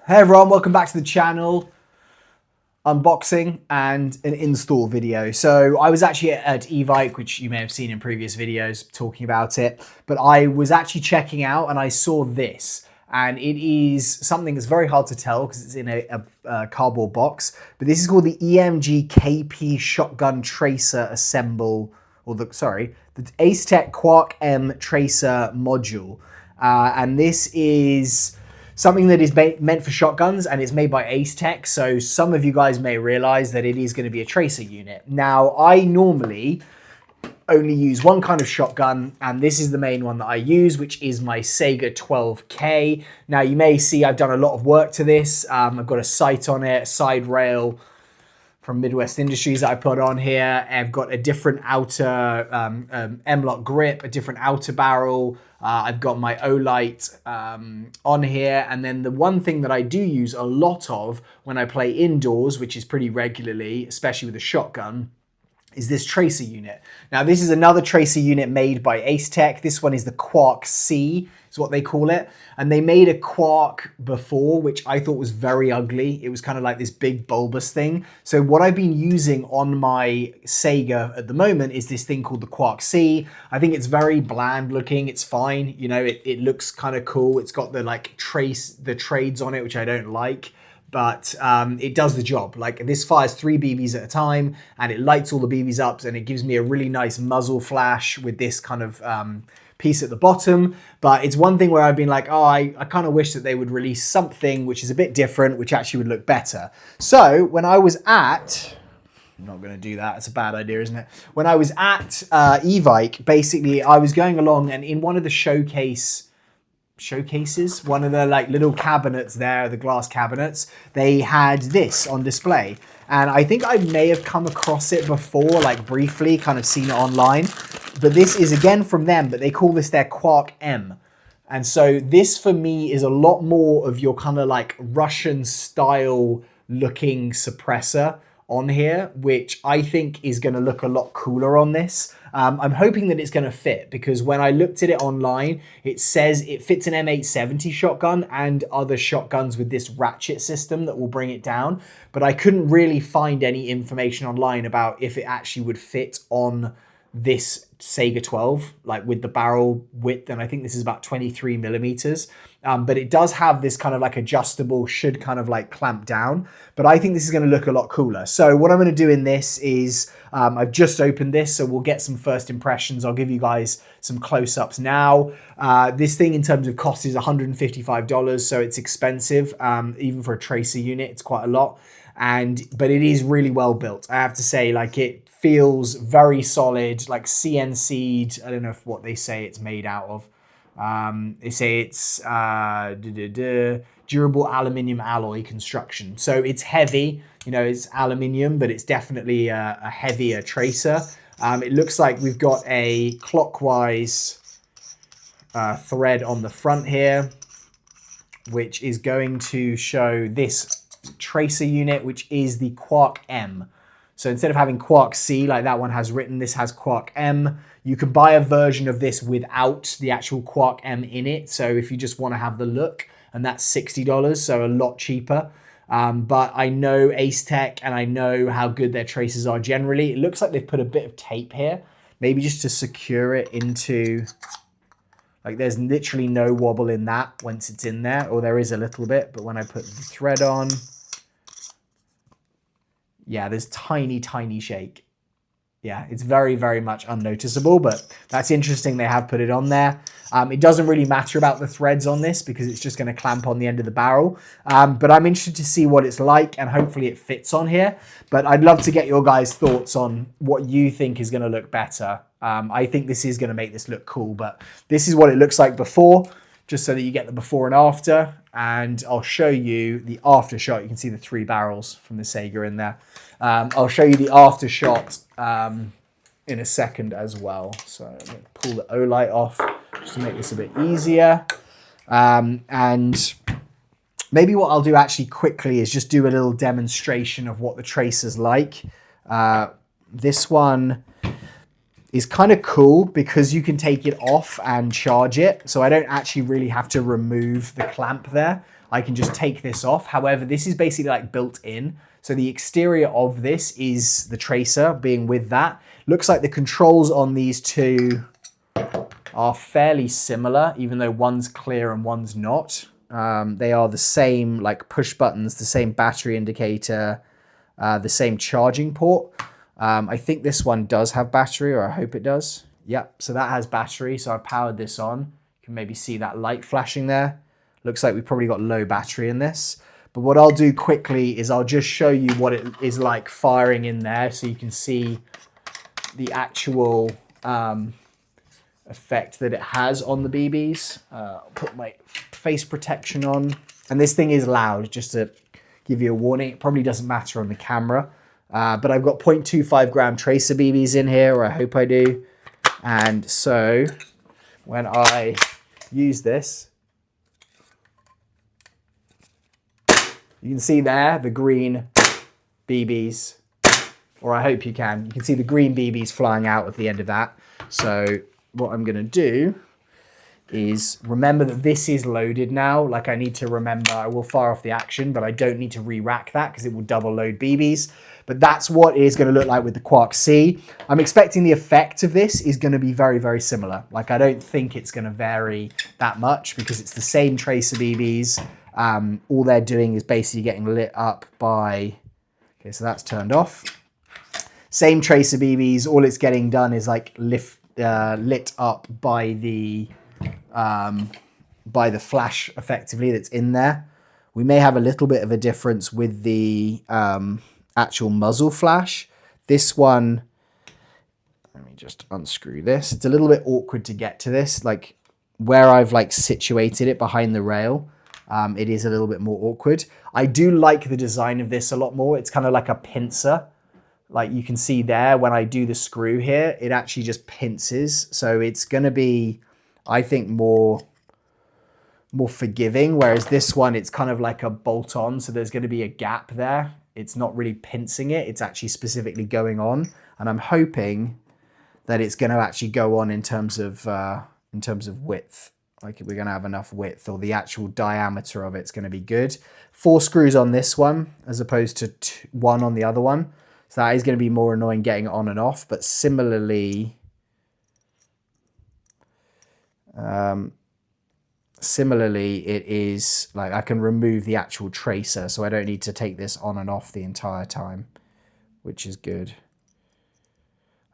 Hey everyone, welcome back to the channel. Unboxing and an install video. So I was actually at Evike, which you may have seen in previous videos talking about it, but I was actually checking out and I saw this. And it is something that's very hard to tell because it's in a cardboard box, but this is called the EMG KP Shotgun Tracer Assemble, or the Acetech Quark M Tracer Module. And this is something that is meant for shotguns, and it's made by Acetech, so some of you guys may realize that it is going to be a tracer unit. Now, I normally only use one kind of shotgun, and this is the main one that I use, which is my Saiga 12K. Now, you may see I've done a lot of work to this. I've got a sight on it, side rail from Midwest Industries that I put on here. I've got a different outer M-lock grip, a different outer barrel. I've got my Olight on here. And then the one thing that I do use a lot of when I play indoors, which is pretty regularly, especially with a shotgun, is this tracer unit. Now, this is another tracer unit made by Acetech. This one is the Quark C, is what they call it. And they made a Quark before, which I thought was very ugly. It was kind of like this big bulbous thing. So what I've been using on my Saiga at the moment is this thing called the Quark C. I think it's very bland looking. It's fine. You know, it looks kind of cool. It's got the the trades on it, which I don't like. But it does the job. Like, this fires 3 BBs at a time and it lights all the BBs up, and it gives me a really nice muzzle flash with this kind of piece at the bottom. But it's one thing where I've been like, oh, I kind of wish that they would release something which is a bit different, which actually would look better. So when I was at, I'm not going to do that. It's a bad idea, isn't it? When I was at Evike, basically I was going along, and in one of the showcases, one of the little cabinets there, the glass cabinets, they had this on display. And I think I may have come across it before, like briefly, kind of seen it online. But this is again from them, but they call this their Quark M. And so this for me is a lot more of your kind of like Russian style looking suppressor on here, which I think is going to look a lot cooler on this. I'm hoping that it's going to fit, because when I looked at it online, it says it fits an M870 shotgun and other shotguns with this ratchet system that will bring it down. But I couldn't really find any information online about if it actually would fit on this Saiga 12, like with the barrel width, and I think this is about 23 millimeters. But it does have this kind of like adjustable, should kind of like clamp down. But I think this is going to look a lot cooler. So what I'm going to do in this is, I've just opened this, so we'll get some first impressions. I'll give you guys some close-ups now. This thing in terms of cost is $155, so it's expensive. Even for a tracer unit, it's quite a lot. But it is really well built. I have to say, like, it feels very solid, like CNC'd. I don't know what they say it's made out of. They say it's durable aluminium alloy construction. So it's heavy, you know, it's aluminium, but it's definitely a heavier tracer. It looks like we've got a clockwise thread on the front here, which is going to show this tracer unit, which is the Quark M. So instead of having Quark C, like that one has written, this has Quark M. You can buy a version of this without the actual Quark M in it. So if you just want to have the look, and that's $60, so a lot cheaper. But I know Acetech, and I know how good their tracers are generally. It looks like they've put a bit of tape here, maybe just to secure it into, like, there's literally no wobble in that once it's in there, or there is a little bit, but when I put the thread on, yeah, there's tiny, tiny shake. Yeah, it's very, very much unnoticeable, but that's interesting. They have put it on there. It doesn't really matter about the threads on this because it's just going to clamp on the end of the barrel. But I'm interested to see what it's like, and hopefully it fits on here. But I'd love to get your guys' thoughts on what you think is going to look better. I think this is going to make this look cool, but this is what it looks like before, just so that you get the before and after. And I'll show you the after shot. You can see the 3 barrels from the Saiga in there. I'll show you the after shot in a second as well. So I'm going to pull the Olight off just to make this a bit easier. And maybe what I'll do actually quickly is just do a little demonstration of what the tracer's like. This one is kind of cool because you can take it off and charge it. So I don't actually really have to remove the clamp there. I can just take this off. However, this is basically like built in. So the exterior of this is the tracer being with that. Looks like the controls on these two are fairly similar, even though one's clear and one's not. They are the same, like push buttons, the same battery indicator, the same charging port. I think this one does have battery, or I hope it does. Yep, so that has battery, so I've powered this on. You can maybe see that light flashing there. Looks like we've probably got low battery in this. But what I'll do quickly is I'll just show you what it is like firing in there so you can see the actual effect that it has on the BBs. I'll put my face protection on. And this thing is loud, just to give you a warning. It probably doesn't matter on the camera. But I've got 0.25 gram tracer BBs in here, or I hope I do. And so when I use this, you can see there the green BBs, or I hope you can. You can see the green BBs flying out at the end of that. So what I'm gonna do is remember that this is loaded now. Like I need to remember, I will fire off the action, but I don't need to re-rack that because it will double load BBs. But that's what it is gonna look like with the Quark C. I'm expecting the effect of this is gonna be very, very similar. Like I don't think it's gonna vary that much because it's the same tracer BBs. All they're doing is basically getting lit up by, okay, so that's turned off. Same tracer BBs, all it's getting done is like lit up by the flash effectively that's in there. We may have a little bit of a difference with the actual muzzle flash. This one, let me just unscrew this. It's a little bit awkward to get to this, like where I've like situated it behind the rail. It is a little bit more awkward. I do like the design of this a lot more. It's kind of like a pincer. Like you can see there, when I do the screw here, it actually just pinces. So it's going to be, I think, more forgiving. Whereas this one, it's kind of like a bolt on. So there's going to be a gap there. It's not really pincing it. It's actually specifically going on. And I'm hoping that it's going to actually go on in terms of width. Like we're going to have enough width, or the actual diameter of it's going to be good. 4 screws on this one as opposed to 1 on the other one. So that is going to be more annoying getting it on and off. But similarly, it is like I can remove the actual tracer, so I don't need to take this on and off the entire time, which is good.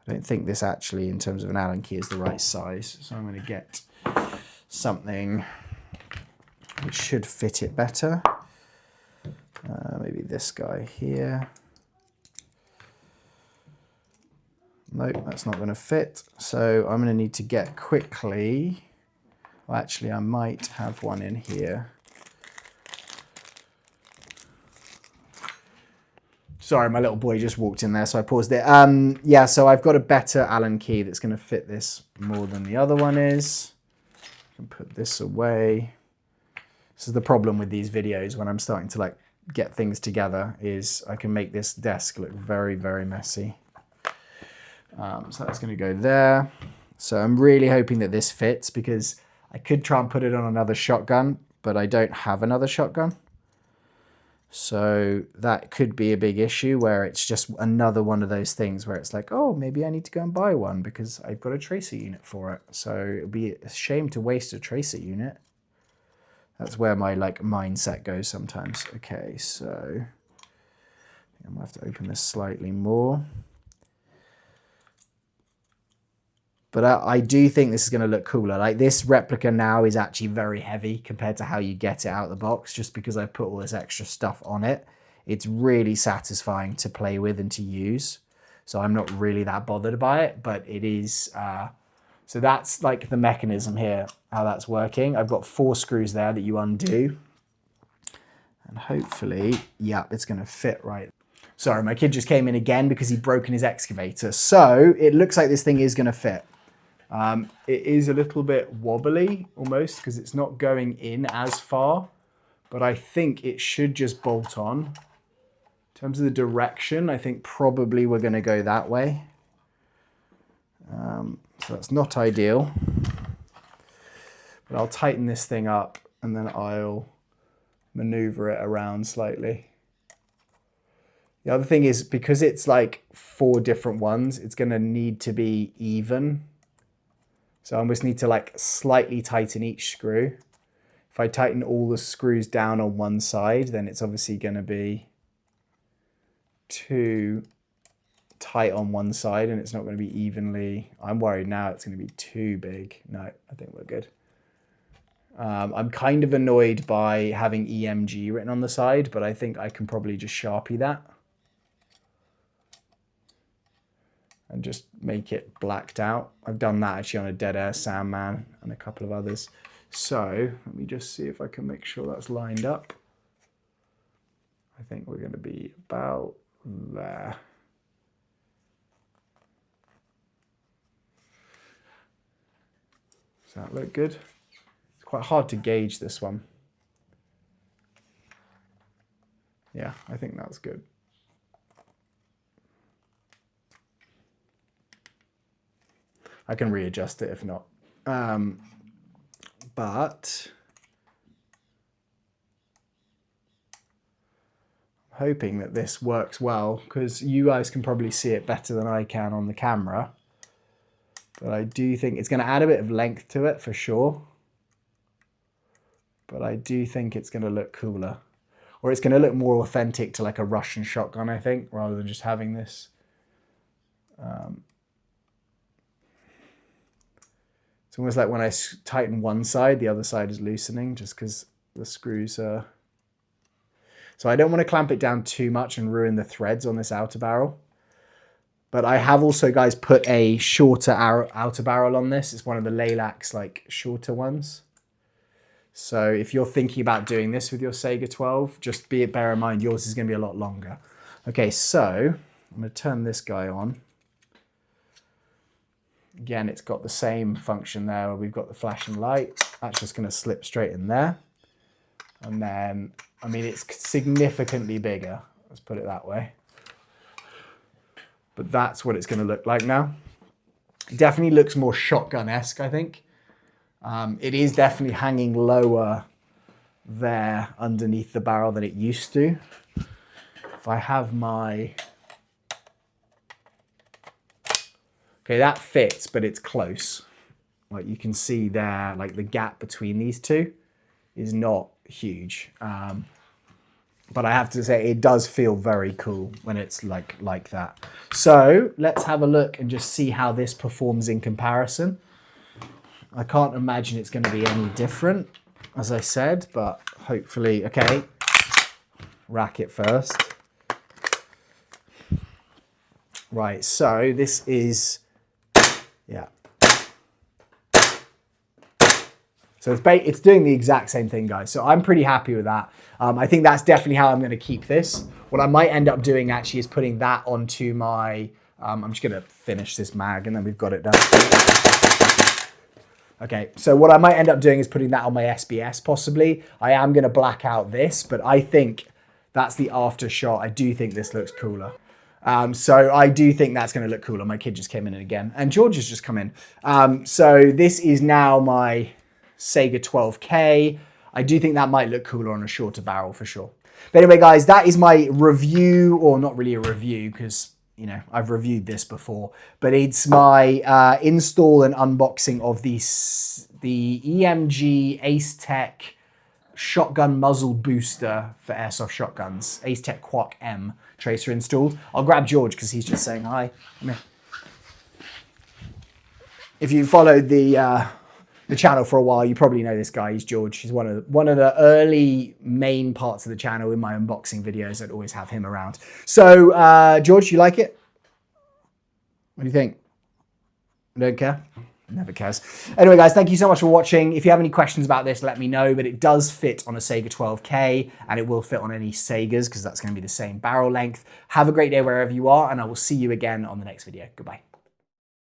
I don't think this actually, in terms of an Allen key, is the right size. So I'm going to get something which should fit it better. Maybe this guy here. Nope, that's not going to fit. So I'm going to need to get quickly. Well, actually, I might have one in here. Sorry, my little boy just walked in there, so I paused it. Yeah, so I've got a better Allen key that's going to fit this more than the other one is. I can put this away. This is the problem with these videos when I'm starting to like get things together, is I can make this desk look very, very messy. So that's going to go there. So I'm really hoping that this fits, because I could try and put it on another shotgun, but I don't have another shotgun. So that could be a big issue, where it's just another one of those things where it's like, oh, maybe I need to go and buy one because I've got a tracer unit for it. So it would be a shame to waste a tracer unit. That's where my like mindset goes sometimes. Okay, so I'm gonna have to open this slightly more. But I do think this is going to look cooler. Like this replica now is actually very heavy compared to how you get it out of the box, just because I put all this extra stuff on it. It's really satisfying to play with and to use. So I'm not really that bothered by it, but it is. So that's like the mechanism here, how that's working. I've got 4 screws there that you undo. And hopefully, yeah, it's going to fit right. Sorry, my kid just came in again because he'd broken his excavator. So it looks like this thing is going to fit. It is a little bit wobbly almost because it's not going in as far, but I think it should just bolt on. In terms of the direction, I think probably we're going to go that way. So that's not ideal, but I'll tighten this thing up and then I'll maneuver it around slightly. The other thing is, because it's like 4 different ones, it's going to need to be even. So I almost need to like slightly tighten each screw. If I tighten all the screws down on one side, then it's obviously going to be too tight on one side and it's not going to be evenly. I'm worried now it's going to be too big. No, I think we're good. I'm kind of annoyed by having EMG written on the side, but I think I can probably just Sharpie that and just make it blacked out. I've done that actually on a Dead Air Sandman and a couple of others. So let me just see if I can make sure that's lined up. I think we're going to be about there. Does that look good? It's quite hard to gauge this one. Yeah, I think that's good. I can readjust it if not. But I'm hoping that this works well because you guys can probably see it better than I can on the camera. But I do think it's going to add a bit of length to it for sure. But I do think it's going to look cooler. Or it's going to look more authentic to like a Russian shotgun, I think, rather than just having this. It's almost like when I tighten one side, the other side is loosening just because the screws are... So I don't want to clamp it down too much and ruin the threads on this outer barrel. But I have also, guys, put a shorter outer barrel on this. It's one of the Laylacs, like, shorter ones. So if you're thinking about doing this with your Saiga 12, just bear in mind yours is going to be a lot longer. Okay, so I'm going to turn this guy on. Again, it's got the same function there where we've got the flashing light. That's just going to slip straight in there. And then, I mean, it's significantly bigger. Let's put it that way. But that's what it's going to look like now. It definitely looks more shotgun-esque, I think. It is definitely hanging lower there underneath the barrel than it used to. If I have my... Okay, that fits, but it's close. Like you can see there, like the gap between these two is not huge. But I have to say it does feel very cool when it's like that. So let's have a look and just see how this performs in comparison. I can't imagine it's going to be any different, as I said, but hopefully, okay, rack it first. Right, so this is, yeah. So it's doing the exact same thing, guys. So I'm pretty happy with that. I think that's definitely how I'm going to keep this. What I might end up doing actually is putting that onto my, I'm just going to finish this mag and then we've got it done. Okay, so what I might end up doing is putting that on my SBS possibly. I am going to black out this, but I think that's the after shot. I do think this looks cooler. So I do think that's going to look cooler. My kid just came in again and George has just come in. So this is now my Saiga 12K. I do think that might look cooler on a shorter barrel for sure. But anyway, guys, that is my review, or not really a review because, you know, I've reviewed this before, but it's my install and unboxing of the EMG Acetech Shotgun Muzzle Booster for airsoft shotguns. Acetech Quark M tracer installed. I'll grab George because he's just saying hi. Come here. If you followed the channel for a while, you probably know this guy. He's George. He's one of the early main parts of the channel in my unboxing videos. I'd always have him around. So, George, you like it? What do you think? Don't care? Never cares. Anyway, guys, thank you so much for watching. If you have any questions about this, let me know. But it does fit on a Saiga 12K, and it will fit on any Saigas because that's going to be the same barrel length. Have a great day wherever you are, and I will see you again on the next video. Goodbye.